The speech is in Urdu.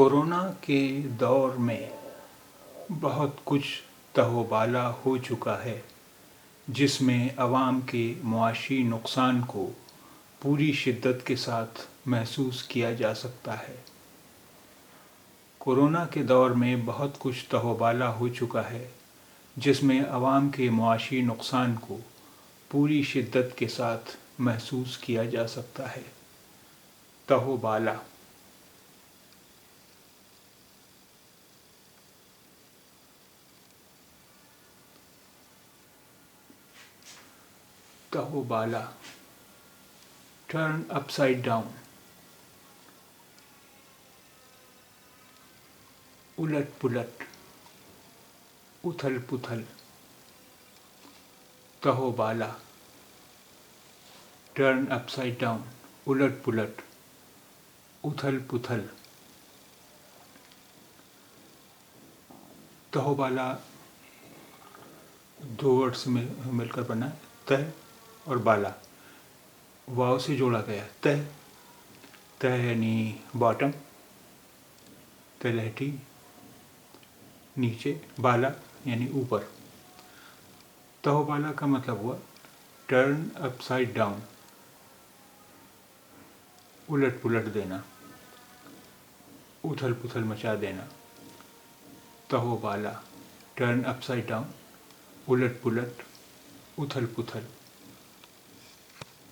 کورونا کے دور میں بہت کچھ تہوبالا ہو چکا ہے جس میں عوام کے معاشی نقصان کو پوری شدت کے ساتھ محسوس کیا جا سکتا ہے۔ کورونا کے دور میں بہت کچھ تہوبالا ہو چکا ہے جس میں عوام کے معاشی نقصان کو پوری شدت کے ساتھ محسوس کیا جا سکتا ہے۔ تہوبالا تہوبالا ٹرن اپ سائڈ ڈاؤن، الٹ پلٹ، اتھل پتھل۔ تہوبالا ٹرن اپ سائڈ ڈاؤن، الٹ پلٹ، اتھل پتھل۔ تہوبالا دو ورڈ میں مل کر بنا ہے، تہ اور بالا، واو سے جوڑا گیا ہے۔ تہ یعنی باٹم، تلہٹی نیچے، بالا یعنی اوپر۔ تہوبالا کا مطلب ہوا ٹرن اپ سائڈ ڈاؤن، الٹ پلٹ دینا، اتھل پتھل مچا دینا۔ تہوبالا ٹرن اپ سائڈ ڈاؤن، الٹ پلٹ، اتھل پتھل۔